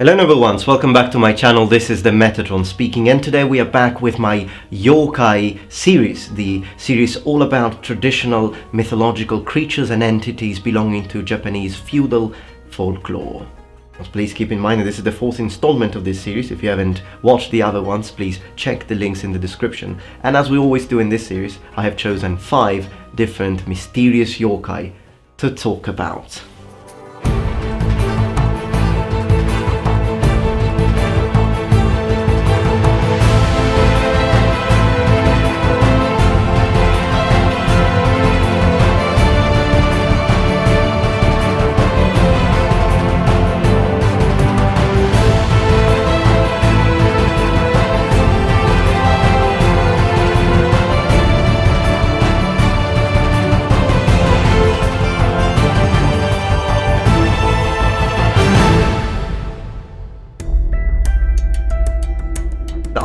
Hello everyone, welcome back to my channel. This is the Metatron speaking, and today we are back with my Yokai series, the series all about traditional mythological creatures and entities belonging to Japanese feudal folklore. Please keep in mind that this is the fourth installment of this series. If you haven't watched the other ones, please check the links in the description. And as we always do in this series, I have chosen 5 different mysterious yokai to talk about.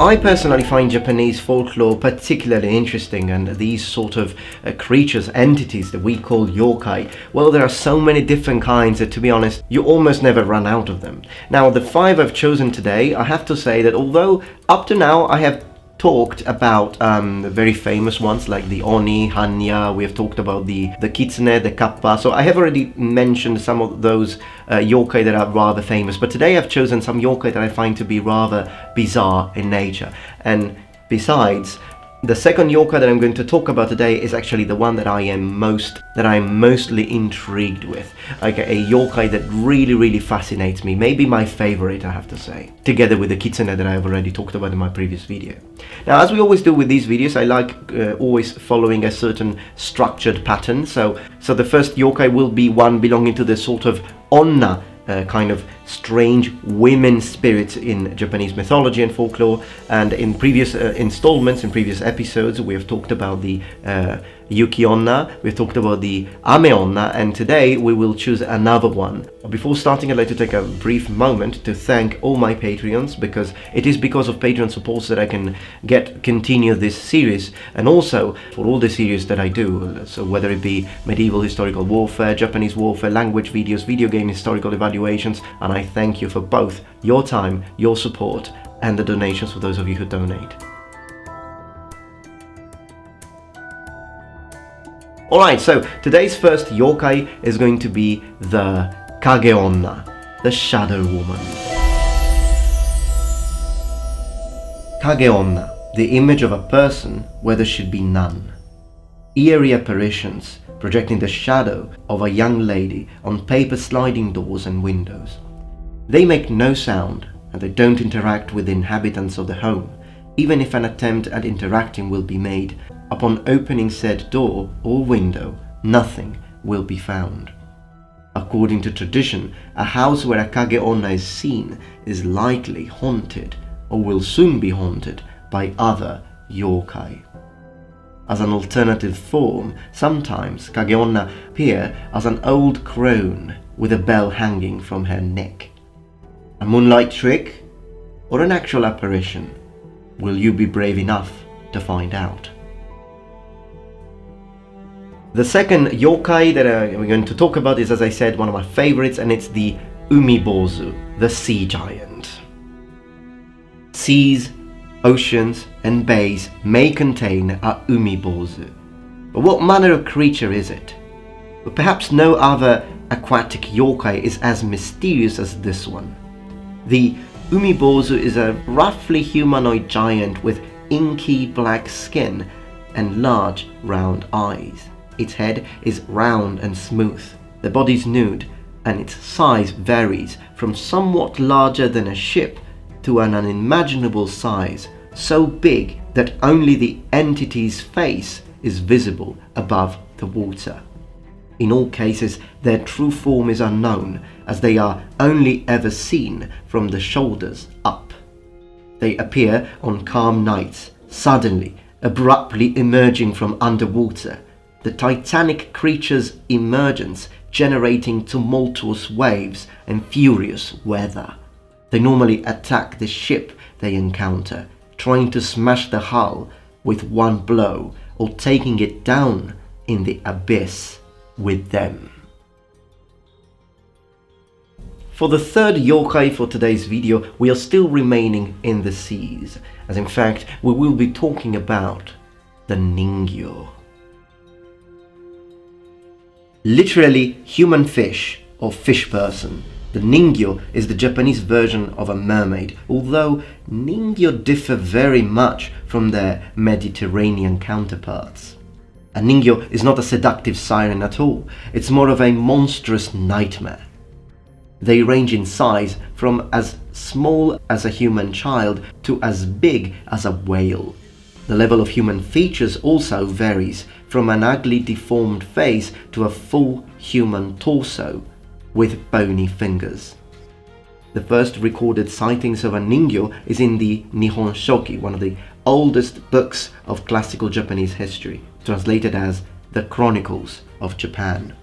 I personally find Japanese folklore particularly interesting, and these sort of creatures, entities that we call yokai, well, there are so many different kinds that, to be honest, you almost never run out of them. Now, the 5 I've chosen today, I have to say that although up to now I have talked about the very famous ones like the Oni, Hanya, we have talked about the Kitsune, the Kappa, so I have already mentioned some of those yokai that are rather famous, but today I've chosen some yokai that I find to be rather bizarre in nature. And besides, the second yokai that I'm going to talk about today is actually the one that I'm mostly intrigued with. Like a yokai that really fascinates me, maybe my favorite, I have to say, together with the kitsune that I've already talked about in my previous video. Now, as we always do with these videos, I like always following a certain structured pattern. So the first yokai will be one belonging to the sort of Onna, kind of strange women spirits in Japanese mythology and folklore. And in previous installments, in previous episodes, we have talked about the Yuki Onna, we've talked about the Ame Onna, and today we will choose another one. Before starting, I'd like to take a brief moment to thank all my Patreons, because it is because of Patreon supports that I can continue this series, and also for all the series that I do, so whether it be medieval historical warfare, Japanese warfare, language videos, video game historical evaluations, and I thank you for both your time, your support, and the donations for those of you who donate. Alright, so today's first yokai is going to be the Kage Onna, the Shadow Woman. Kage Onna, the image of a person where there should be none. Eerie apparitions projecting the shadow of a young lady on paper sliding doors and windows. They make no sound, and they don't interact with the inhabitants of the home, even if an attempt at interacting will be made. Upon opening said door or window, nothing will be found. According to tradition, a house where a Kage Onna is seen is likely haunted, or will soon be haunted, by other yokai. As an alternative form, sometimes Kage Onna appear as an old crone with a bell hanging from her neck. A moonlight trick, or an actual apparition? Will you be brave enough to find out? The second yokai that we're going to talk about is, as I said, one of my favorites, and it's the bōzu, the sea giant. Seas, oceans, and bays may contain a bōzu. But what manner of creature is it? But perhaps no other aquatic yokai is as mysterious as this one. The bōzu is a roughly humanoid giant with inky black skin and large round eyes. Its head is round and smooth, the body's nude, and its size varies from somewhat larger than a ship to an unimaginable size, so big that only the entity's face is visible above the water. In all cases, their true form is unknown, as they are only ever seen from the shoulders up. They appear on calm nights, suddenly, abruptly emerging from underwater, the titanic creature's emergence generating tumultuous waves and furious weather. They normally attack the ship they encounter, trying to smash the hull with one blow or taking it down in the abyss with them. For the third yokai for today's video, we are still remaining in the seas, as in fact we will be talking about the Ningyo. Literally human fish or fish person, the Ningyo is the Japanese version of a mermaid, although Ningyo differ very much from their Mediterranean counterparts. A Ningyo is not a seductive siren at all, it's more of a monstrous nightmare. They range in size from as small as a human child to as big as a whale. The level of human features also varies, from an ugly deformed face to a full human torso with bony fingers. The first recorded sightings of a Ningyo is in the Nihon Shoki, one of the oldest books of classical Japanese history, translated as the Chronicles of Japan.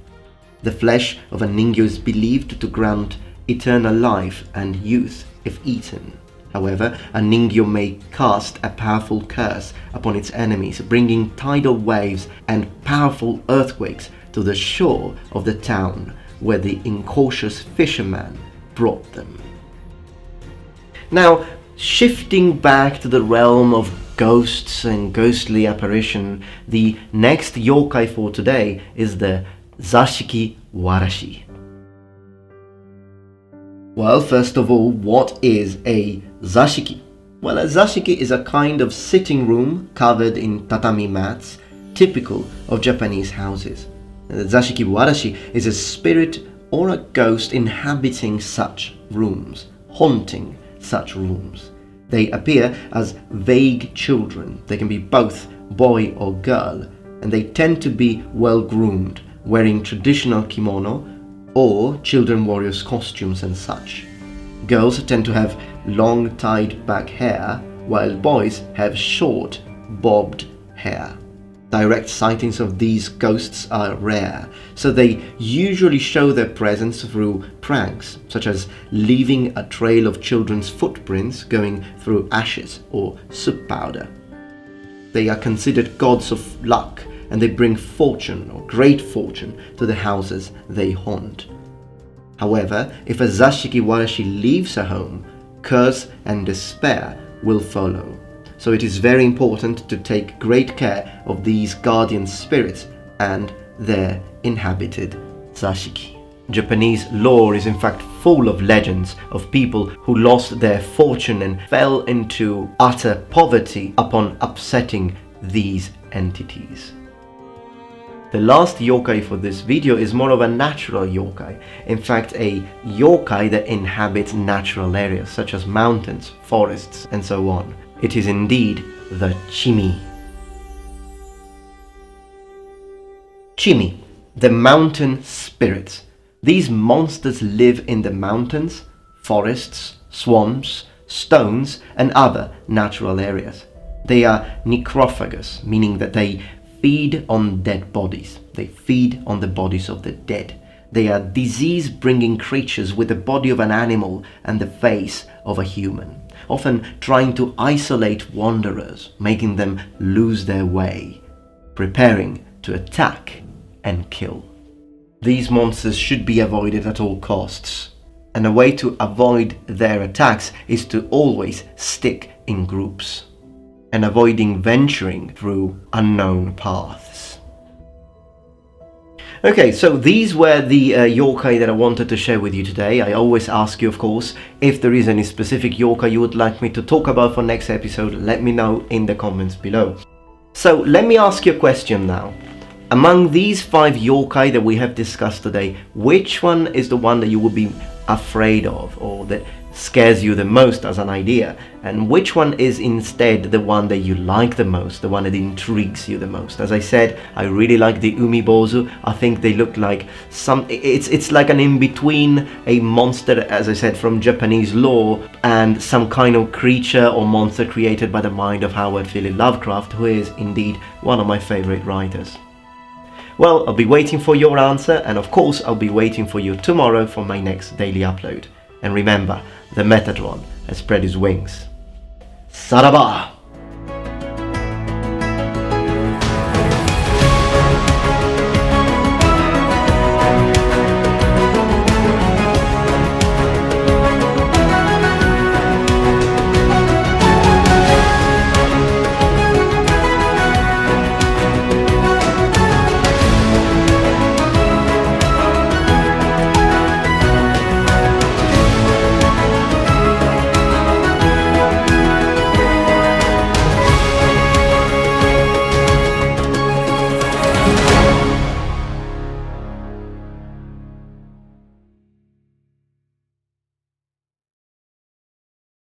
The flesh of a Ningyo is believed to grant eternal life and youth if eaten. However, a Ningyo may cast a powerful curse upon its enemies, bringing tidal waves and powerful earthquakes to the shore of the town where the incautious fisherman brought them. Now, shifting back to the realm of ghosts and ghostly apparition, the next yokai for today is the Zashiki Warashi. Well, first of all, what is a zashiki? Well, a zashiki is a kind of sitting room covered in tatami mats, typical of Japanese houses. The Zashiki Warashi is a spirit or a ghost inhabiting such rooms, haunting such rooms. They appear as vague children. They can be both boy or girl, and they tend to be well groomed, wearing traditional kimono or children warriors costumes and such. Girls tend to have long tied back hair, while boys have short bobbed hair. Direct sightings of these ghosts are rare, so they usually show their presence through pranks, such as leaving a trail of children's footprints going through ashes or soup powder. They are considered gods of luck, and they bring fortune or great fortune to the houses they haunt. However, if a Zashiki Warashi leaves a home, curse and despair will follow. So it is very important to take great care of these guardian spirits and their inhabited Zashiki. Japanese lore is in fact full of legends of people who lost their fortune and fell into utter poverty upon upsetting these entities. The last yokai for this video is more of a natural yokai, in fact a yokai that inhabits natural areas such as mountains, forests and so on. It is indeed the Chimi. Chimi, the mountain spirits. These monsters live in the mountains, forests, swamps, stones and other natural areas. They are necrophagous, meaning that they feed on dead bodies. They feed on the bodies of the dead. They are disease-bringing creatures with the body of an animal and the face of a human, often trying to isolate wanderers, making them lose their way, preparing to attack and kill. These monsters should be avoided at all costs, and a way to avoid their attacks is to always stick in groups, and avoiding venturing through unknown paths. Okay, so these were the yokai that I wanted to share with you today. I always ask you, of course, if there is any specific yokai you would like me to talk about for next episode, let me know in the comments below. So let me ask you a question now. Among these 5 yokai that we have discussed today, which one is the one that you would be afraid of, or that scares you the most as an idea, and which one is instead the one that you like the most, the one that intrigues you the most? As I said, I really like the bōzu. I think they look like it's like an in-between a monster, as I said, from Japanese lore, and some kind of creature or monster created by the mind of Howard Philip Lovecraft, who is indeed one of my favorite writers. Well, I'll be waiting for your answer, and of course I'll be waiting for you tomorrow for my next daily upload. And remember, the Metatron has spread his wings. Saraba!